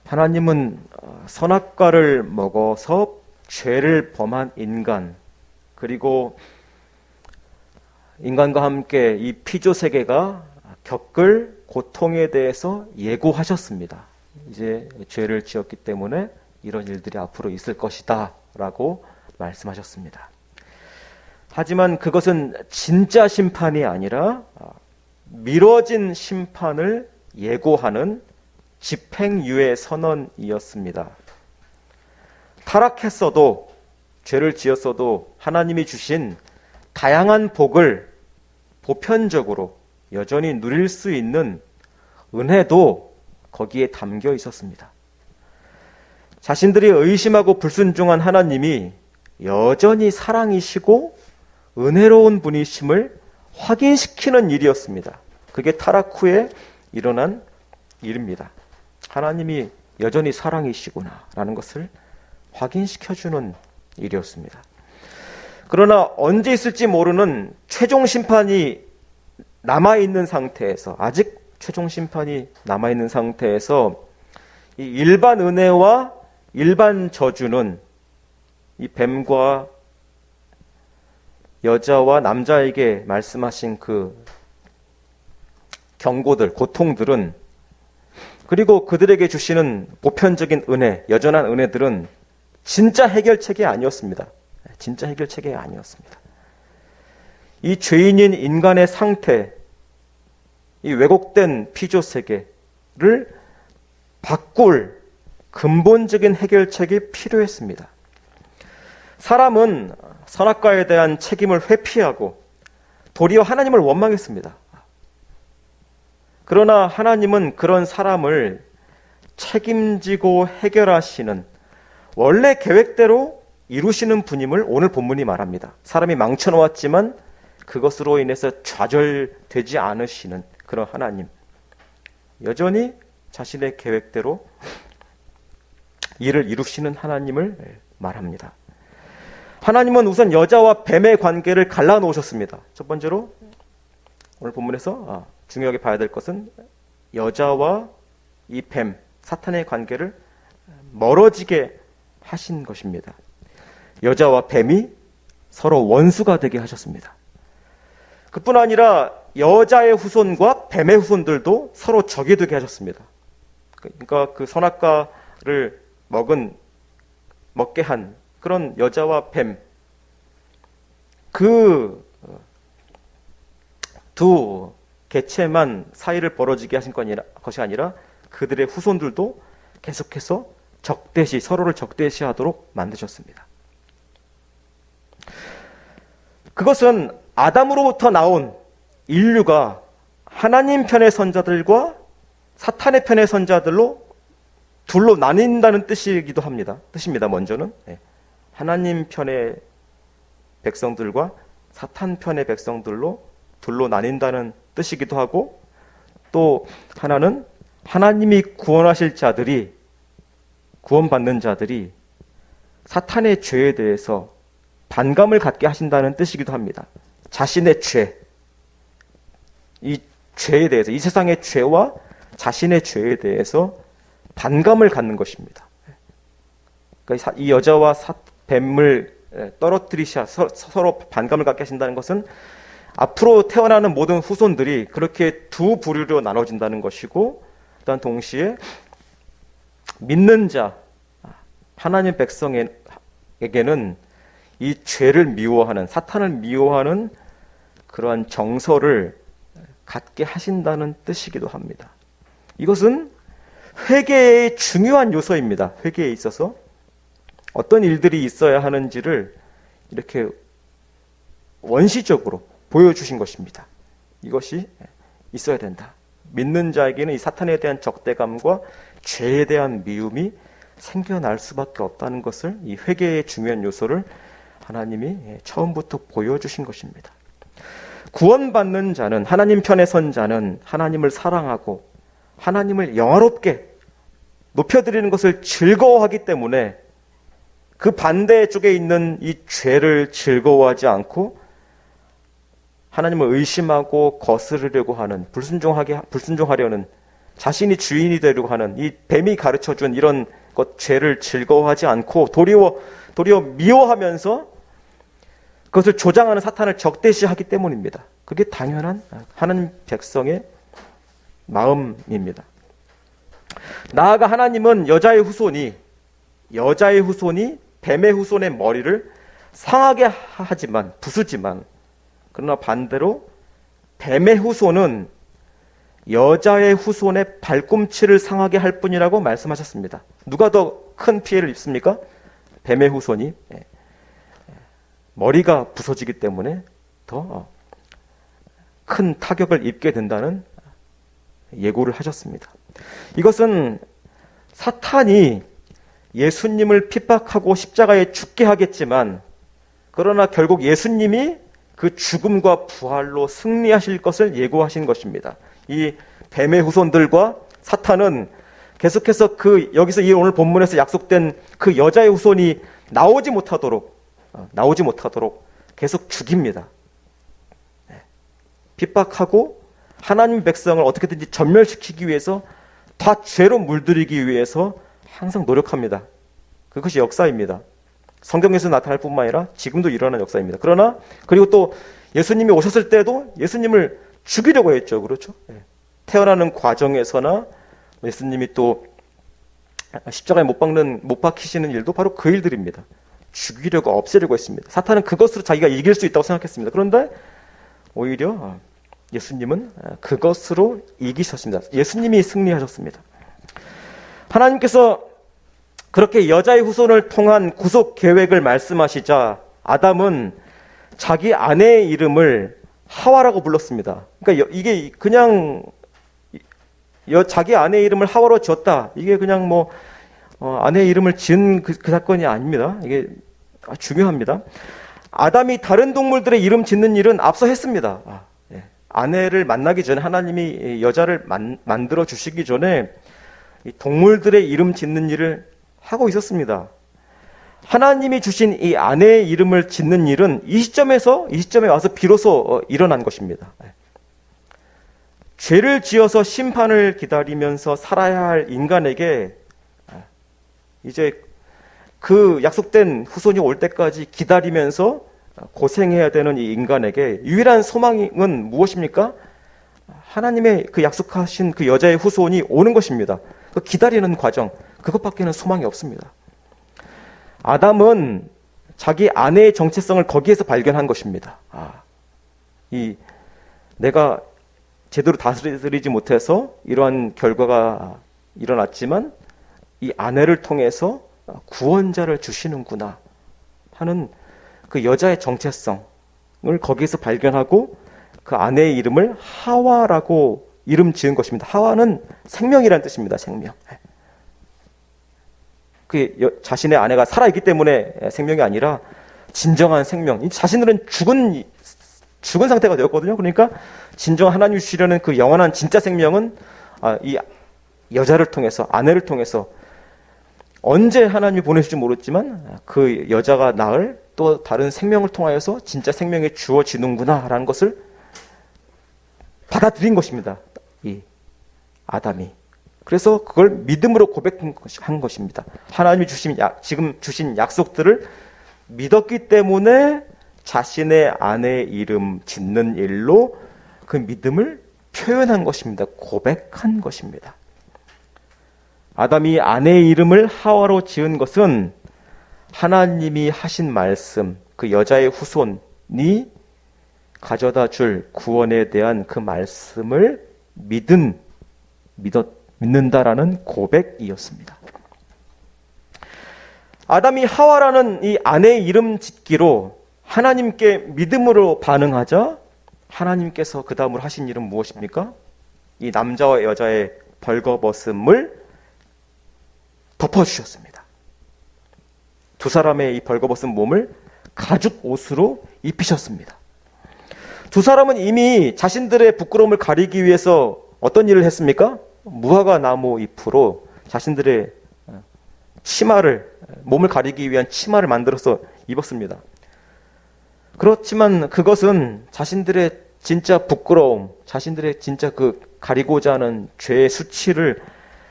하나님은 선악과를 먹어서 죄를 범한 인간, 그리고 인간과 함께 이 피조 세계가 겪을 고통에 대해서 예고하셨습니다. 이제 죄를 지었기 때문에 이런 일들이 앞으로 있을 것이다 라고 말씀하셨습니다. 하지만 그것은 진짜 심판이 아니라 미뤄진 심판을 예고하는 집행유예 선언이었습니다. 타락했어도, 죄를 지었어도 하나님이 주신 다양한 복을 보편적으로 여전히 누릴 수 있는 은혜도 거기에 담겨 있었습니다. 자신들이 의심하고 불순종한 하나님이 여전히 사랑이시고 은혜로운 분이심을 확인시키는 일이었습니다. 그게 타락 후에 일어난 일입니다. 하나님이 여전히 사랑이시구나 라는 것을 확인시켜주는 일이었습니다. 그러나 언제 있을지 모르는 최종 심판이 남아있는 상태에서, 아직 최종 심판이 남아있는 상태에서 이 일반 은혜와 일반 저주는 이 뱀과 여자와 남자에게 말씀하신 그 경고들, 고통들은, 그리고 그들에게 주시는 보편적인 은혜, 여전한 은혜들은 진짜 해결책이 아니었습니다. 진짜 해결책이 아니었습니다. 이 죄인인 인간의 상태, 이 왜곡된 피조 세계를 바꿀 근본적인 해결책이 필요했습니다. 사람은 선악과에 대한 책임을 회피하고 도리어 하나님을 원망했습니다. 그러나 하나님은 그런 사람을 책임지고 해결하시는 원래 계획대로 이루시는 분임을 오늘 본문이 말합니다. 사람이 망쳐놓았지만 그것으로 인해서 좌절되지 않으시는 그런 하나님, 여전히 자신의 계획대로 일을 이루시는 하나님을 말합니다. 하나님은 우선 여자와 뱀의 관계를 갈라놓으셨습니다. 첫 번째로 오늘 본문에서 중요하게 봐야 될 것은 여자와 이 뱀, 사탄의 관계를 멀어지게 하신 것입니다. 여자와 뱀이 서로 원수가 되게 하셨습니다. 그뿐 아니라 여자의 후손과 뱀의 후손들도 서로 적이 되게 하셨습니다. 그러니까 그 선악과를 먹게 한 그런 여자와 뱀, 그 두 개체만 사이를 벌어지게 하신 것이 아니라 그들의 후손들도 계속해서 서로를 적대시하도록 만드셨습니다. 그것은 아담으로부터 나온 인류가 하나님 편의 선자들과 사탄의 편의 선자들로 둘로 나뉜다는 뜻이기도 뜻입니다. 먼저는 하나님 편의 백성들과 사탄 편의 백성들로 둘로 나뉜다는 뜻이기도 하고, 또 하나는 하나님이 구원하실 자들이, 구원받는 자들이 사탄의 죄에 대해서 반감을 갖게 하신다는 뜻이기도 합니다. 자신의 죄, 이 죄에 대해서, 이 세상의 죄와 자신의 죄에 대해서 반감을 갖는 것입니다. 그러니까 이 여자와 뱀을 서로 반감을 갖게 하신다는 것은 앞으로 태어나는 모든 후손들이 그렇게 두 부류로 나눠진다는 것이고, 또한 동시에 믿는 자, 하나님 백성에게는 이 죄를 미워하는, 사탄을 미워하는 그러한 정서를 갖게 하신다는 뜻이기도 합니다. 이것은 회개의 중요한 요소입니다. 회개에 있어서 어떤 일들이 있어야 하는지를 이렇게 원시적으로 보여주신 것입니다. 이것이 있어야 된다. 믿는 자에게는 이 사탄에 대한 적대감과 죄에 대한 미움이 생겨날 수밖에 없다는 것을, 이 회개의 중요한 요소를 하나님이 처음부터 보여주신 것입니다. 구원받는 자는, 하나님 편의 선자는 하나님을 사랑하고 하나님을 영화롭게 높여드리는 것을 즐거워하기 때문에 그 반대쪽에 있는 이 죄를 즐거워하지 않고 하나님을 의심하고 거스르려고 하는, 불순종하려는 자신이 주인이 되려고 하는 이 뱀이 가르쳐준 이런 것, 죄를 즐거워하지 않고 도리어 미워하면서 그것을 조장하는 사탄을 적대시하기 때문입니다. 그게 당연한 하나님 백성의 마음입니다. 나아가 하나님은 여자의 후손이 뱀의 후손의 머리를 상하게 하지만, 부수지만, 그러나 반대로 뱀의 후손은 여자의 후손의 발꿈치를 상하게 할 뿐이라고 말씀하셨습니다. 누가 더 큰 피해를 입습니까? 뱀의 후손이 머리가 부서지기 때문에 더 큰 타격을 입게 된다는 예고를 하셨습니다. 이것은 사탄이 예수님을 핍박하고 십자가에 죽게 하겠지만, 그러나 결국 예수님이 그 죽음과 부활로 승리하실 것을 예고하신 것입니다. 이 뱀의 후손들과 사탄은 계속해서 여기서 이 오늘 본문에서 약속된 그 여자의 후손이 나오지 못하도록 계속 죽입니다. 핍박하고 하나님 백성을 어떻게든지 전멸시키기 위해서, 다 죄로 물들이기 위해서 항상 노력합니다. 그것이 역사입니다. 성경에서 나타날 뿐만 아니라 지금도 일어나는 역사입니다. 그리고 또 예수님이 오셨을 때도 예수님을 죽이려고 했죠. 그렇죠? 태어나는 과정에서나 예수님이 또 십자가에 못 박히시는 일도 바로 그 일들입니다. 죽이려고, 없애려고 했습니다. 사탄은 그것으로 자기가 이길 수 있다고 생각했습니다. 그런데 오히려 예수님은 그것으로 이기셨습니다. 예수님이 승리하셨습니다. 하나님께서 그렇게 여자의 후손을 통한 구속 계획을 말씀하시자 아담은 자기 아내의 이름을 하와라고 불렀습니다. 그러니까 이게 그냥 자기 아내의 이름을 하와로 지었다, 이게 그냥 아내의 이름을 지은 그 사건이 아닙니다. 이게 중요합니다. 아담이 다른 동물들의 이름 짓는 일은 앞서 했습니다. 아내를 만나기 전에, 하나님이 여자를 만들어 주시기 전에 동물들의 이름 짓는 일을 하고 있었습니다. 하나님이 주신 이 아내의 이름을 짓는 일은 이 시점에 와서 비로소 일어난 것입니다. 죄를 지어서 심판을 기다리면서 살아야 할 인간에게 이제 그 약속된 후손이 올 때까지 기다리면서 고생해야 되는 이 인간에게 유일한 소망은 무엇입니까? 하나님의 그 약속하신 그 여자의 후손이 오는 것입니다. 그 기다리는 과정, 그것밖에는 소망이 없습니다. 아담은 자기 아내의 정체성을 거기에서 발견한 것입니다. 내가 제대로 다스리지 못해서 이러한 결과가 일어났지만 이 아내를 통해서 구원자를 주시는구나 하는 그 여자의 정체성을 거기에서 발견하고 그 아내의 이름을 하와라고 이름 지은 것입니다. 하와는 생명이라는 뜻입니다. 생명. 자신의 아내가 살아있기 때문에 생명이 아니라 진정한 생명. 자신들은 죽은 상태가 되었거든요. 그러니까 진정 하나님이 주시려는 그 영원한 진짜 생명은 이 여자를 통해서, 아내를 통해서 언제 하나님이 보내실지 모르지만 그 여자가 낳을 또 다른 생명을 통하여서 진짜 생명이 주어지는구나라는 것을 받아들인 것입니다. 이 아담이. 그래서 그걸 믿음으로 고백한 것입니다. 하나님이 지금 주신 약속들을 믿었기 때문에 자신의 아내의 이름 짓는 일로 그 믿음을 표현한 것입니다. 고백한 것입니다. 아담이 아내의 이름을 하와로 지은 것은 하나님이 하신 말씀, 그 여자의 후손이 가져다 줄 구원에 대한 그 말씀을 믿는다라는 고백이었습니다. 아담이 하와라는 이 아내의 이름 짓기로 하나님께 믿음으로 반응하자 하나님께서 그 다음으로 하신 일은 무엇입니까? 이 남자와 여자의 벌거벗음을 덮어주셨습니다. 두 사람의 이 벌거벗은 몸을 가죽 옷으로 입히셨습니다. 두 사람은 이미 자신들의 부끄러움을 가리기 위해서 어떤 일을 했습니까? 무화과 나무 잎으로 자신들의 몸을 가리기 위한 치마를 만들어서 입었습니다. 그렇지만 그것은 자신들의 진짜 부끄러움, 자신들의 진짜 그 가리고자 하는 죄의 수치를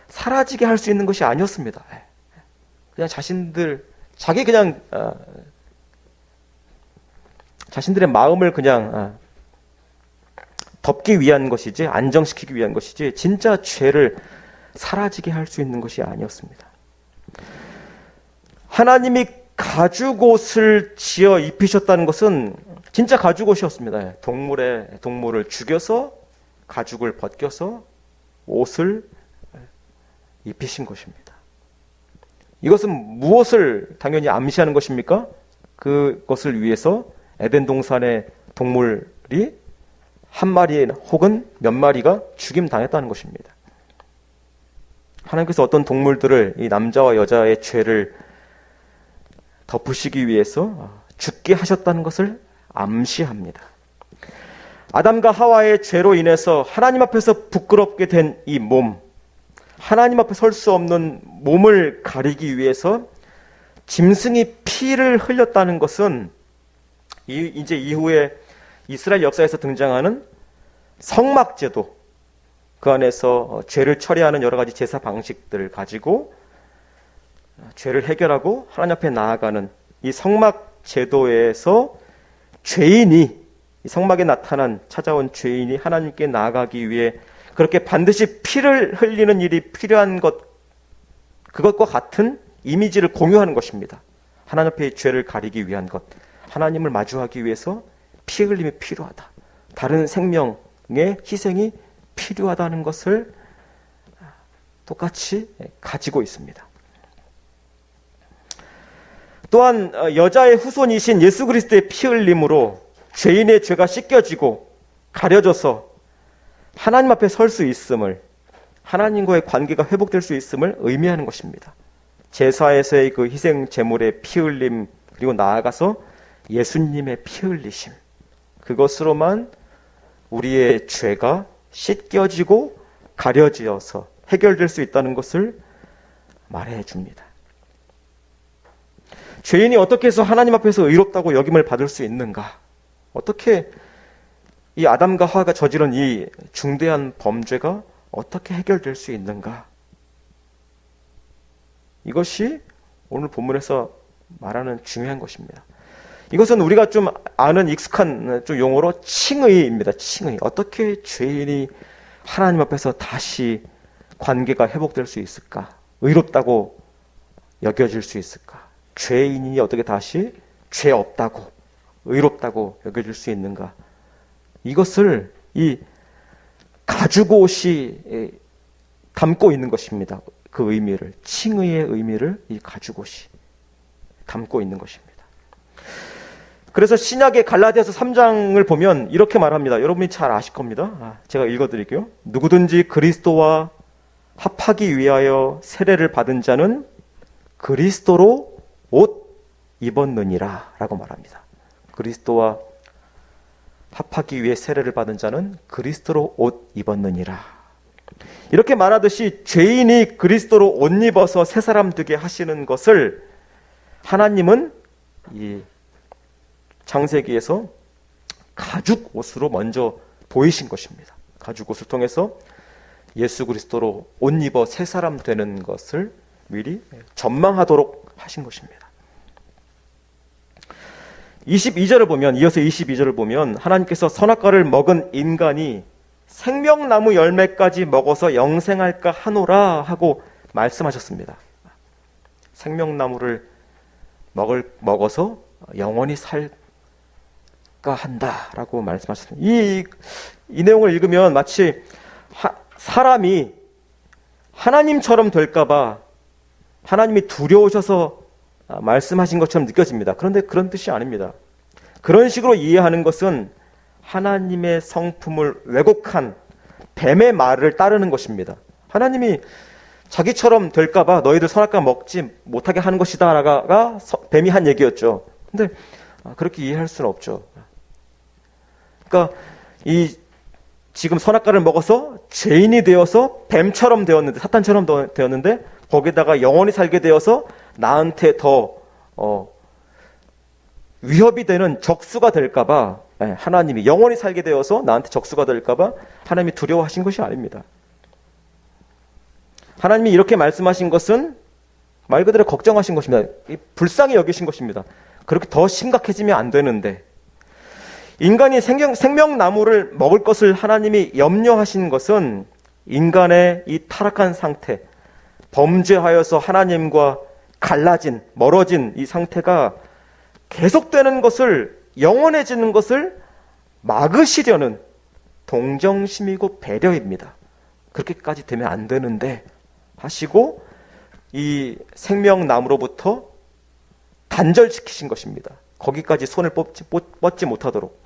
사라지게 할 수 있는 것이 아니었습니다. 그냥 자신들의 마음을 그냥 덮기 위한 것이지, 안정시키기 위한 것이지, 진짜 죄를 사라지게 할 수 있는 것이 아니었습니다. 하나님이 가죽옷을 지어 입히셨다는 것은 진짜 가죽옷이었습니다. 동물을 죽여서 가죽을 벗겨서 옷을 입히신 것입니다. 이것은 무엇을 당연히 암시하는 것입니까? 그것을 위해서 에덴 동산의 동물이 한 마리 혹은 몇 마리가 죽임당했다는 것입니다. 하나님께서 어떤 동물들을 이 남자와 여자의 죄를 덮으시기 위해서 죽게 하셨다는 것을 암시합니다. 아담과 하와의 죄로 인해서 하나님 앞에서 부끄럽게 된 이 몸, 하나님 앞에 설 수 없는 몸을 가리기 위해서 짐승이 피를 흘렸다는 것은 이제 이후에 이스라엘 역사에서 등장하는 성막제도, 그 안에서 죄를 처리하는 여러 가지 제사 방식들을 가지고 죄를 해결하고 하나님 앞에 나아가는 이 성막제도에서 죄인이, 이 성막에 찾아온 죄인이 하나님께 나아가기 위해 그렇게 반드시 피를 흘리는 일이 필요한 그것과 같은 이미지를 공유하는 것입니다. 하나님 앞에 죄를 가리기 위한 것, 하나님을 마주하기 위해서 피 흘림이 필요하다, 다른 생명의 희생이 필요하다는 것을 똑같이 가지고 있습니다. 또한 여자의 후손이신 예수 그리스도의 피 흘림으로 죄인의 죄가 씻겨지고 가려져서 하나님 앞에 설 수 있음을, 하나님과의 관계가 회복될 수 있음을 의미하는 것입니다. 제사에서의 그 희생 제물의 피 흘림, 그리고 나아가서 예수님의 피 흘리심, 그것으로만 우리의 죄가 씻겨지고 가려지어서 해결될 수 있다는 것을 말해 줍니다. 죄인이 어떻게 해서 하나님 앞에서 의롭다고 여김을 받을 수 있는가? 어떻게 이 아담과 하와가 저지른 이 중대한 범죄가 어떻게 해결될 수 있는가? 이것이 오늘 본문에서 말하는 중요한 것입니다. 이것은 우리가 좀 아는 익숙한 좀 용어로 칭의입니다. 칭의. 어떻게 죄인이 하나님 앞에서 다시 관계가 회복될 수 있을까? 의롭다고 여겨질 수 있을까? 죄인이 어떻게 다시 죄 없다고, 의롭다고 여겨질 수 있는가? 이것을 이 가죽옷이 담고 있는 것입니다. 그 의미를, 칭의의 의미를 이 가죽옷이 담고 있는 것입니다. 그래서 신약의 갈라디아서 3장을 보면 이렇게 말합니다. 여러분이 잘 아실 겁니다. 제가 읽어드릴게요. 누구든지 그리스도와 합하기 위하여 세례를 받은 자는 그리스도로 옷 입었느니라 라고 말합니다. 그리스도와 합하기 위해 세례를 받은 자는 그리스도로 옷 입었느니라. 이렇게 말하듯이 죄인이 그리스도로 옷 입어서 새 사람 되게 하시는 것을 하나님은 이 창세기에서 가죽 옷으로 먼저 보이신 것입니다. 가죽 옷을 통해서 예수 그리스도로 옷 입어 새 사람 되는 것을 미리 전망하도록 하신 것입니다. 22절을 보면, 이어서 22절을 보면 하나님께서 선악과를 먹은 인간이 생명나무 열매까지 먹어서 영생할까 하노라 하고 말씀하셨습니다. 생명나무를 먹어서 영원히 살까 한다라고 말씀하셨습니다. 이 내용을 읽으면 마치 사람이 하나님처럼 될까봐 하나님이 두려우셔서 말씀하신 것처럼 느껴집니다. 그런데 그런 뜻이 아닙니다. 그런 식으로 이해하는 것은 하나님의 성품을 왜곡한 뱀의 말을 따르는 것입니다. 하나님이 자기처럼 될까봐 너희들 선악과 먹지 못하게 하는 것이다 라가 뱀이 한 얘기였죠. 근데 그렇게 이해할 수는 없죠. 그러니까 지금 선악과를 먹어서 죄인이 되어서 뱀처럼 되었는데, 사탄처럼 되었는데 거기다가 영원히 살게 되어서 나한테 더 위협이 되는 적수가 될까봐 하나님이 영원히 살게 되어서 나한테 적수가 될까봐 하나님이 두려워하신 것이 아닙니다. 하나님이 이렇게 말씀하신 것은 말 그대로 걱정하신 것입니다. 불쌍히 여기신 것입니다. 그렇게 더 심각해지면 안 되는데, 인간이 생명나무를 먹을 것을 하나님이 염려하신 것은 인간의 이 타락한 상태, 범죄하여서 하나님과 갈라진, 멀어진 이 상태가 계속되는 것을, 영원해지는 것을 막으시려는 동정심이고 배려입니다. 그렇게까지 되면 안 되는데 하시고 이 생명나무로부터 단절시키신 것입니다. 거기까지 손을 뻗지 못하도록.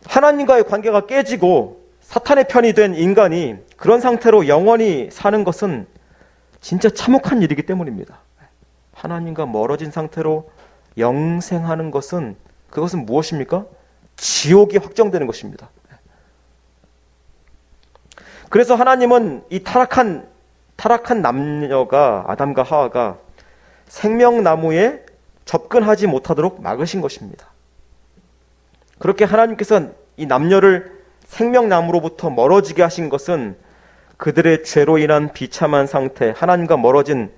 하나님과의 관계가 깨지고 사탄의 편이 된 인간이 그런 상태로 영원히 사는 것은 진짜 참혹한 일이기 때문입니다. 하나님과 멀어진 상태로 영생하는 것은, 그것은 무엇입니까? 지옥이 확정되는 것입니다. 그래서 하나님은 이 타락한 남녀가, 아담과 하와가 생명나무에 접근하지 못하도록 막으신 것입니다. 그렇게 하나님께서 이 남녀를 생명나무로부터 멀어지게 하신 것은 그들의 죄로 인한 비참한 상태, 하나님과 멀어진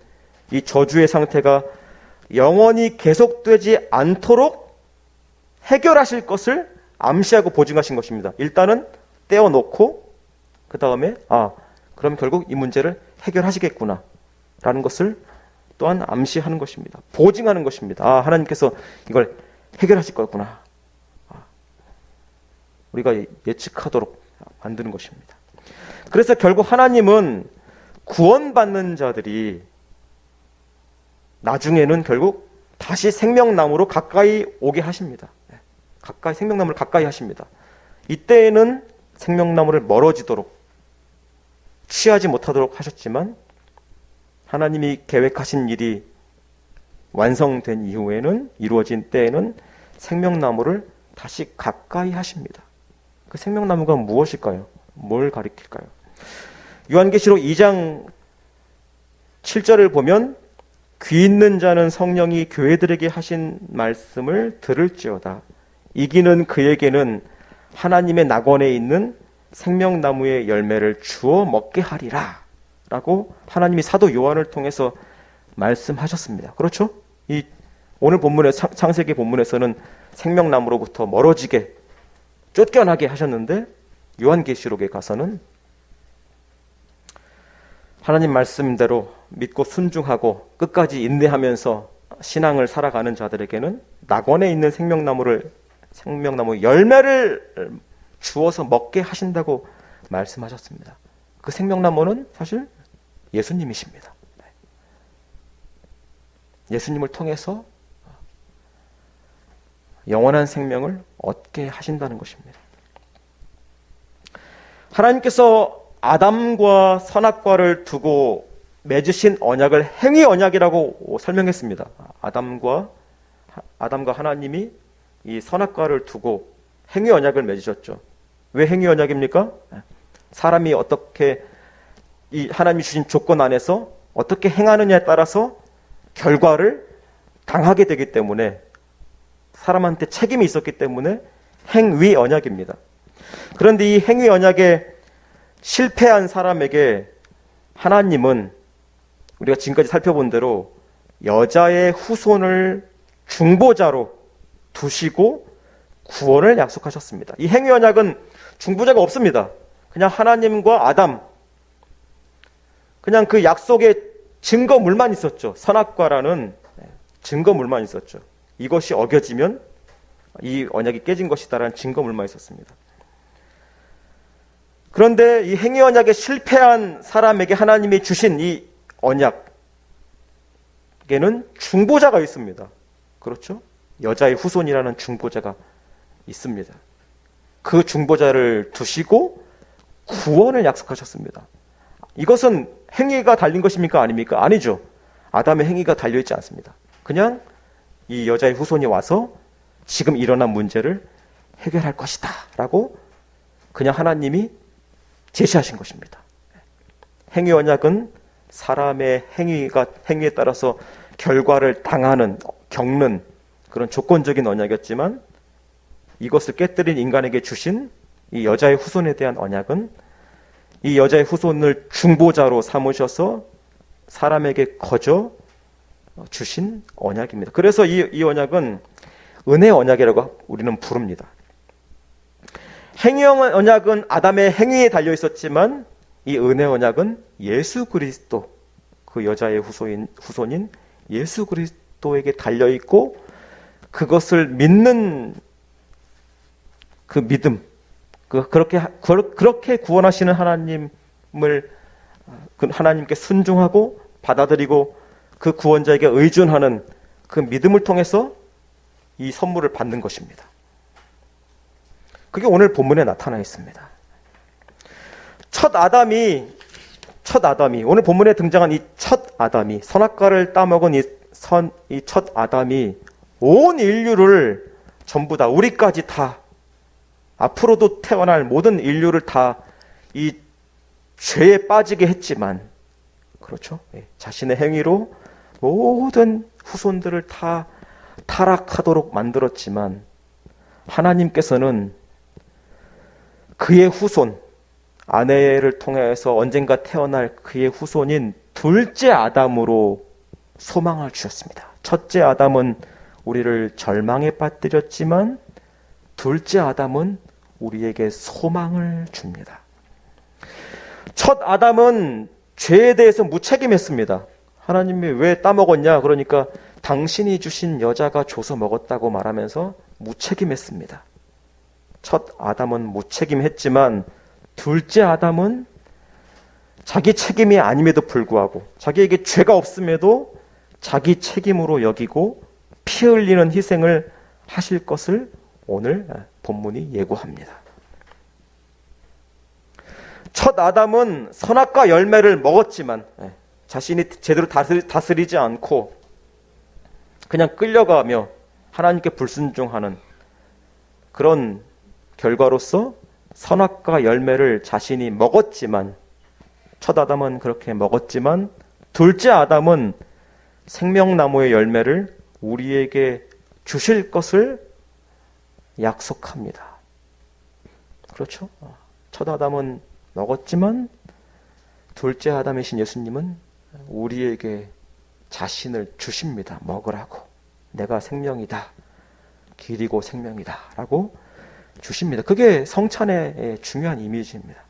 이 저주의 상태가 영원히 계속되지 않도록 해결하실 것을 암시하고 보증하신 것입니다. 일단은 떼어놓고 그 다음에 그럼 결국 이 문제를 해결하시겠구나 라는 것을 또한 암시하는 것입니다. 보증하는 것입니다. 하나님께서 이걸 해결하실 거구나. 우리가 예측하도록 만드는 것입니다. 그래서 결국 하나님은 구원받는 자들이 나중에는 결국 다시 생명나무로 가까이 오게 하십니다. 생명나무를 가까이 하십니다. 이때에는 생명나무를 멀어지도록, 취하지 못하도록 하셨지만 하나님이 계획하신 일이 완성된 이후에는, 이루어진 때에는 생명나무를 다시 가까이 하십니다. 그 생명나무가 무엇일까요? 뭘 가리킬까요? 요한계시록 2장 7절을 보면 귀 있는 자는 성령이 교회들에게 하신 말씀을 들을지어다. 이기는 그에게는 하나님의 낙원에 있는 생명나무의 열매를 주어 먹게 하리라 라고 하나님이 사도 요한을 통해서 말씀하셨습니다. 그렇죠? 이 오늘 본문의 창세기 본문에서는 생명나무로부터 멀어지게, 쫓겨나게 하셨는데 요한계시록에 가서는 하나님 말씀대로 믿고 순종하고 끝까지 인내하면서 신앙을 살아가는 자들에게는 낙원에 있는 생명나무 열매를 주어서 먹게 하신다고 말씀하셨습니다. 그 생명나무는 사실 예수님이십니다. 예수님을 통해서 영원한 생명을 얻게 하신다는 것입니다. 하나님께서 아담과 선악과를 두고 맺으신 언약을 행위 언약이라고 설명했습니다. 아담과 하나님이 이 선악과를 두고 행위 언약을 맺으셨죠. 왜 행위 언약입니까? 사람이 어떻게 이 하나님이 주신 조건 안에서 어떻게 행하느냐에 따라서 결과를 당하게 되기 때문에, 사람한테 책임이 있었기 때문에 행위 언약입니다. 그런데 이 행위 언약에 실패한 사람에게 하나님은 우리가 지금까지 살펴본 대로 여자의 후손을 중보자로 두시고 구원을 약속하셨습니다. 이 행위 언약은 중보자가 없습니다. 그냥 하나님과 아담, 그냥 그 약속의 증거물만 있었죠. 선악과라는 증거물만 있었죠. 이것이 어겨지면 이 언약이 깨진 것이다라는 증거물만 있었습니다. 그런데 이 행위 언약에 실패한 사람에게 하나님이 주신 이 언약에는 중보자가 있습니다. 그렇죠? 여자의 후손이라는 중보자가 있습니다. 그 중보자를 두시고 구원을 약속하셨습니다. 이것은 행위가 달린 것입니까? 아닙니까? 아니죠. 아담의 행위가 달려있지 않습니다. 그냥 이 여자의 후손이 와서 지금 일어난 문제를 해결할 것이다 라고 그냥 하나님이 제시하신 것입니다. 행위 언약은 사람의 행위에 따라서 결과를 겪는 그런 조건적인 언약이었지만, 이것을 깨뜨린 인간에게 주신 이 여자의 후손에 대한 언약은 이 여자의 후손을 중보자로 삼으셔서 사람에게 거저 주신 언약입니다. 그래서 이 언약은 은혜의 언약이라고 우리는 부릅니다. 행위 언약은 아담의 행위에 달려 있었지만 이 은혜 언약은 예수 그리스도, 그 여자의 후손인 예수 그리스도에게 달려 있고, 그것을 믿는 그 믿음, 그렇게 구원하시는 하나님께 순종하고 받아들이고 그 구원자에게 의존하는 그 믿음을 통해서 이 선물을 받는 것입니다. 그게 오늘 본문에 나타나 있습니다. 첫 아담이 오늘 본문에 등장한 이 첫 아담이, 선악과를 따먹은 이 첫 아담이 온 인류를 전부 다, 우리까지 다, 앞으로도 태어날 모든 인류를 다 이 죄에 빠지게 했지만, 그렇죠? 자신의 행위로 모든 후손들을 다 타락하도록 만들었지만, 하나님께서는 그의 후손, 아내를 통해서 언젠가 태어날 그의 후손인 둘째 아담으로 소망을 주셨습니다. 첫째 아담은 우리를 절망에 빠뜨렸지만 둘째 아담은 우리에게 소망을 줍니다. 첫 아담은 죄에 대해서 무책임했습니다. 하나님이 왜 따먹었냐? 그러니까 당신이 주신 여자가 줘서 먹었다고 말하면서 무책임했습니다. 첫 아담은 무책임했지만 둘째 아담은 자기 책임이 아님에도 불구하고, 자기에게 죄가 없음에도 자기 책임으로 여기고 피 흘리는 희생을 하실 것을 오늘 본문이 예고합니다. 첫 아담은 선악과 열매를 먹었지만 자신이 제대로 다스리지 않고 그냥 끌려가며 하나님께 불순종하는 그런 결과로서 선악과 열매를 자신이 먹었지만, 첫 아담은 그렇게 먹었지만 둘째 아담은 생명나무의 열매를 우리에게 주실 것을 약속합니다. 그렇죠? 첫 아담은 먹었지만 둘째 아담이신 예수님은 우리에게 자신을 주십니다. 먹으라고. 내가 생명이다. 길이고 생명이다. 라고 주십니다. 그게 성찬의 중요한 이미지입니다.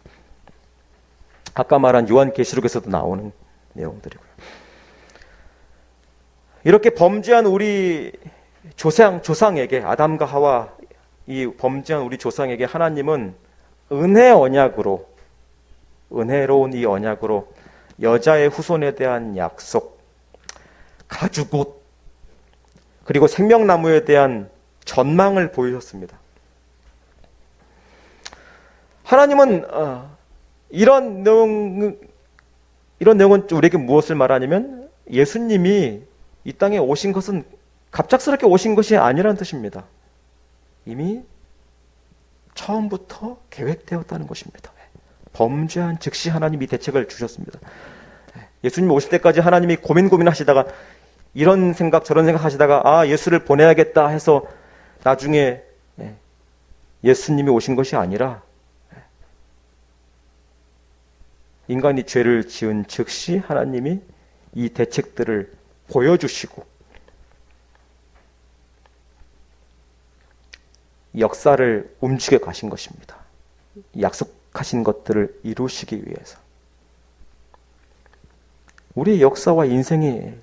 아까 말한 요한계시록에서도 나오는 내용들이고요. 이렇게 범죄한 우리 조상에게, 아담과 하와 이 범죄한 우리 조상에게 하나님은 은혜 언약으로, 은혜로운 이 언약으로 여자의 후손에 대한 약속, 가죽옷, 그리고 생명나무에 대한 전망을 보이셨습니다. 하나님은 이런 내용은 우리에게 무엇을 말하냐면, 예수님이 이 땅에 오신 것은 갑작스럽게 오신 것이 아니라는 뜻입니다. 이미 처음부터 계획되었다는 것입니다. 범죄한 즉시 하나님이 대책을 주셨습니다. 예수님이 오실 때까지 하나님이 고민하시다가 이런 생각 저런 생각 하시다가 예수를 보내야겠다 해서 나중에 예수님이 오신 것이 아니라 인간이 죄를 지은 즉시 하나님이 이 대책들을 보여주시고 역사를 움직여 가신 것입니다. 약속하신 것들을 이루시기 위해서. 우리의 역사와 인생의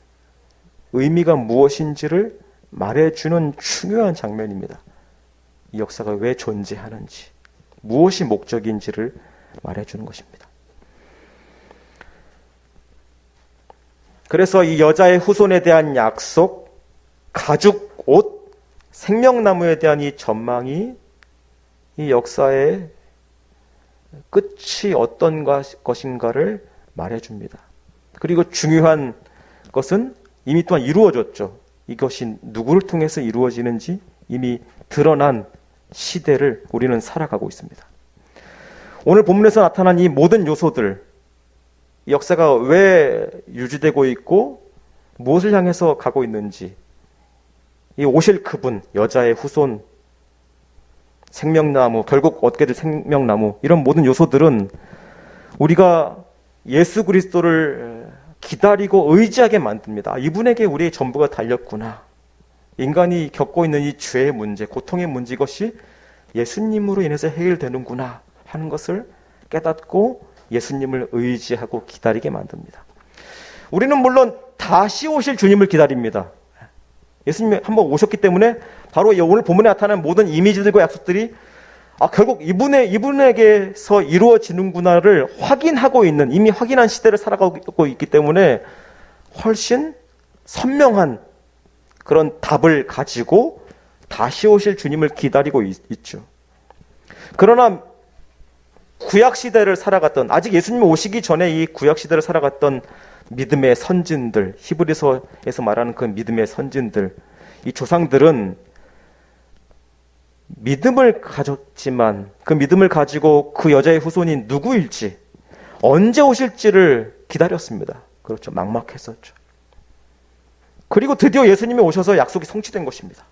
의미가 무엇인지를 말해주는 중요한 장면입니다. 이 역사가 왜 존재하는지, 무엇이 목적인지를 말해주는 것입니다. 그래서 이 여자의 후손에 대한 약속, 가죽 옷, 생명나무에 대한 이 전망이 이 역사의 끝이 어떤 것인가를 말해줍니다. 그리고 중요한 것은 이미 또한 이루어졌죠. 이것이 누구를 통해서 이루어지는지 이미 드러난 시대를 우리는 살아가고 있습니다. 오늘 본문에서 나타난 이 모든 요소들, 이 역사가 왜 유지되고 있고 무엇을 향해서 가고 있는지, 이 오실 그분, 여자의 후손, 생명나무, 결국 얻게 될 생명나무, 이런 모든 요소들은 우리가 예수 그리스도를 기다리고 의지하게 만듭니다. 이분에게 우리의 전부가 달렸구나. 인간이 겪고 있는 이 죄의 문제, 고통의 문제, 이것이 예수님으로 인해서 해결되는구나 하는 것을 깨닫고 예수님을 의지하고 기다리게 만듭니다. 우리는 물론 다시 오실 주님을 기다립니다. 예수님이 한번 오셨기 때문에 바로 오늘 본문에 나타난 모든 이미지들과 약속들이 결국 이분에게서 이루어지는구나를 확인하고 있는, 이미 확인한 시대를 살아가고 있기 때문에 훨씬 선명한 그런 답을 가지고 다시 오실 주님을 기다리고 있죠. 그러나 구약시대를 살아갔던, 아직 예수님이 오시기 전에 이 구약시대를 살아갔던 믿음의 선진들, 히브리서에서 말하는 그 믿음의 선진들, 이 조상들은 믿음을 가졌지만 그 믿음을 가지고 그 여자의 후손이 누구일지, 언제 오실지를 기다렸습니다. 그렇죠. 막막했었죠. 그리고 드디어 예수님이 오셔서 약속이 성취된 것입니다.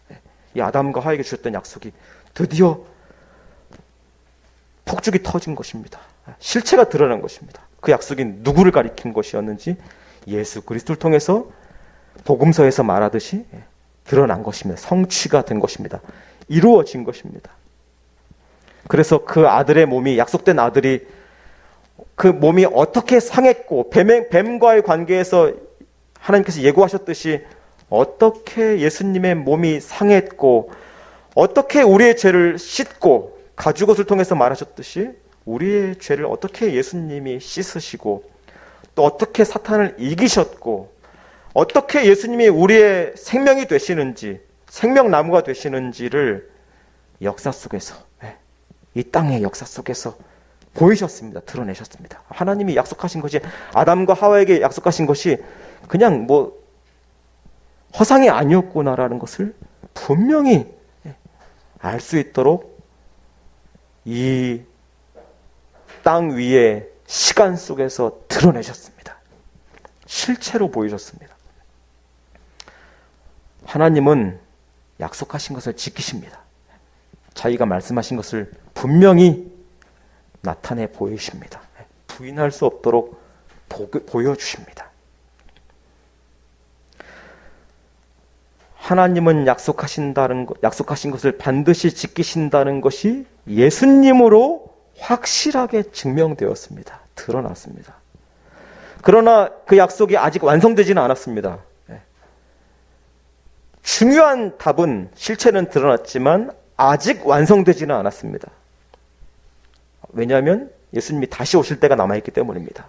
이 아담과 하에게 주셨던 약속이 드디어 폭죽이 터진 것입니다. 실체가 드러난 것입니다. 그 약속이 누구를 가리킨 것이었는지 예수 그리스도를 통해서 복음서에서 말하듯이 드러난 것입니다. 성취가 된 것입니다. 이루어진 것입니다. 그래서 그 아들의 몸이, 약속된 아들이 그 몸이 어떻게 상했고, 뱀과의 관계에서 하나님께서 예고하셨듯이 어떻게 예수님의 몸이 상했고, 어떻게 우리의 죄를 씻고, 가죽옷을 통해서 말하셨듯이 우리의 죄를 어떻게 예수님이 씻으시고, 또 어떻게 사탄을 이기셨고, 어떻게 예수님이 우리의 생명이 되시는지, 생명나무가 되시는지를 역사 속에서, 이 땅의 역사 속에서 보이셨습니다. 드러내셨습니다. 하나님이 약속하신 것이, 아담과 하와에게 약속하신 것이 그냥 허상이 아니었구나라는 것을 분명히 알 수 있도록 이 땅 위에 시간 속에서 드러내셨습니다. 실체로 보이셨습니다. 하나님은 약속하신 것을 지키십니다. 자기가 말씀하신 것을 분명히 나타내 보이십니다. 부인할 수 없도록 보여주십니다. 하나님은 약속하신 것을 반드시 지키신다는 것이 예수님으로 확실하게 증명되었습니다. 드러났습니다. 그러나 그 약속이 아직 완성되지는 않았습니다. 중요한 답은, 실체는 드러났지만 아직 완성되지는 않았습니다. 왜냐하면 예수님이 다시 오실 때가 남아있기 때문입니다.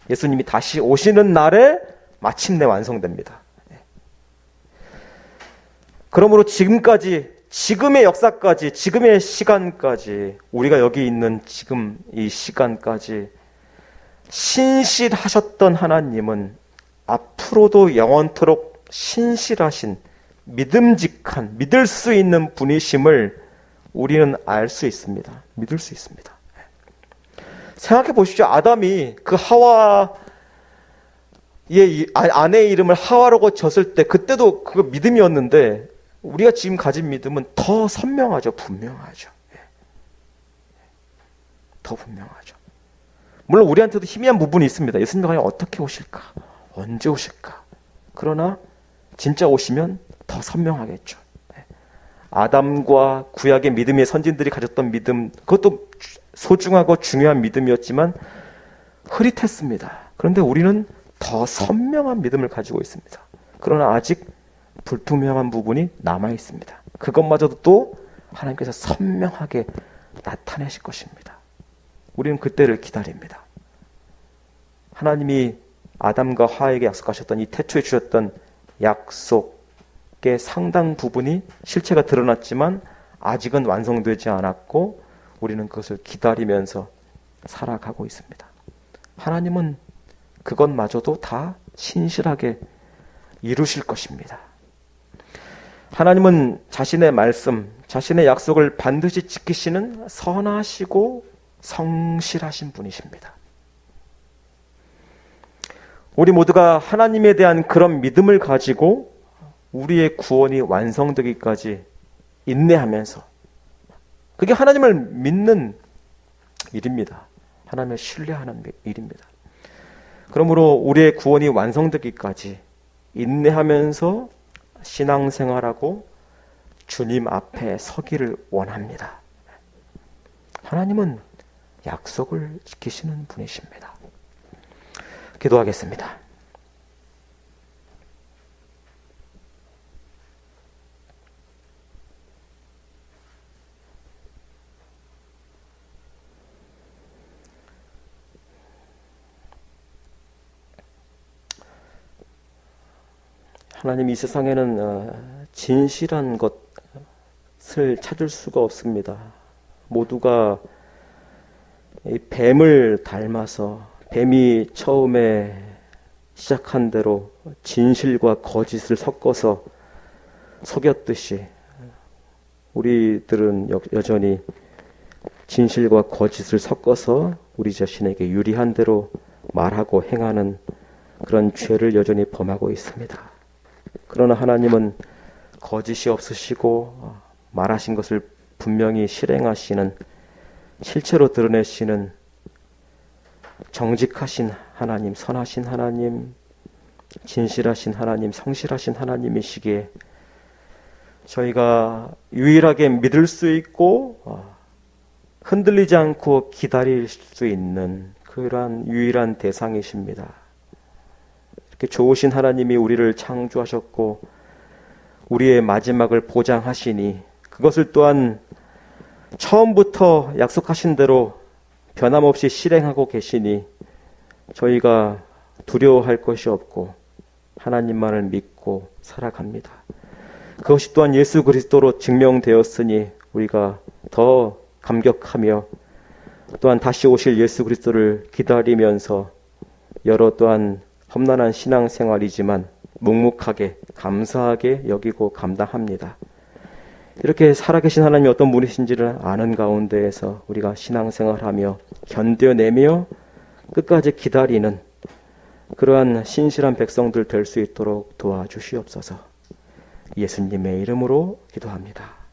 예수님이 다시 오시는 날에 마침내 완성됩니다. 그러므로 지금의 역사까지, 지금의 시간까지, 우리가 여기 있는 지금 이 시간까지 신실하셨던 하나님은 앞으로도 영원토록 신실하신, 믿음직한, 믿을 수 있는 분이심을 우리는 알 수 있습니다. 믿을 수 있습니다. 생각해 보십시오. 아담이 그 하와의 아내의 이름을 하와라고 졌을 때, 그때도 그거 믿음이었는데 우리가 지금 가진 믿음은 더 선명하죠. 분명하죠. 더 분명하죠. 물론 우리한테도 희미한 부분이 있습니다. 예수님이 과연 어떻게 오실까? 언제 오실까? 그러나 진짜 오시면 더 선명하겠죠. 아담과 구약의 믿음의 선진들이 가졌던 믿음, 그것도 소중하고 중요한 믿음이었지만 흐릿했습니다. 그런데 우리는 더 선명한 믿음을 가지고 있습니다. 그러나 아직 불투명한 부분이 남아 있습니다. 그것마저도 또 하나님께서 선명하게 나타내실 것입니다. 우리는 그때를 기다립니다. 하나님이 아담과 하와에게 약속하셨던, 이 태초에 주셨던 약속의 상당 부분이 실체가 드러났지만 아직은 완성되지 않았고 우리는 그것을 기다리면서 살아가고 있습니다. 하나님은 그것마저도 다 신실하게 이루실 것입니다. 하나님은 자신의 말씀, 자신의 약속을 반드시 지키시는 선하시고 성실하신 분이십니다. 우리 모두가 하나님에 대한 그런 믿음을 가지고 우리의 구원이 완성되기까지 인내하면서 그게 하나님을 믿는 일입니다. 하나님을 신뢰하는 일입니다. 그러므로 우리의 구원이 완성되기까지 인내하면서 신앙생활하고 주님 앞에 서기를 원합니다. 하나님은 약속을 지키시는 분이십니다. 기도하겠습니다. 하나님, 이 세상에는 진실한 것을 찾을 수가 없습니다. 모두가 이 뱀을 닮아서 뱀이 처음에 시작한 대로 진실과 거짓을 섞어서 속였듯이 우리들은 여전히 진실과 거짓을 섞어서 우리 자신에게 유리한 대로 말하고 행하는 그런 죄를 여전히 범하고 있습니다. 그러나 하나님은 거짓이 없으시고 말하신 것을 분명히 실행하시는, 실체로 드러내시는 정직하신 하나님, 선하신 하나님, 진실하신 하나님, 성실하신 하나님이시기에 저희가 유일하게 믿을 수 있고 흔들리지 않고 기다릴 수 있는 그러한 유일한 대상이십니다. 이렇게 좋으신 하나님이 우리를 창조하셨고 우리의 마지막을 보장하시니 그것을 또한 처음부터 약속하신 대로 변함없이 실행하고 계시니 저희가 두려워할 것이 없고 하나님만을 믿고 살아갑니다. 그것이 또한 예수 그리스도로 증명되었으니 우리가 더 감격하며 또한 다시 오실 예수 그리스도를 기다리면서 여러 또한 험난한 신앙생활이지만 묵묵하게 감사하게 여기고 감당합니다. 이렇게 살아계신 하나님이 어떤 분이신지를 아는 가운데에서 우리가 신앙생활하며 견뎌내며 끝까지 기다리는 그러한 신실한 백성들 될 수 있도록 도와주시옵소서. 예수님의 이름으로 기도합니다.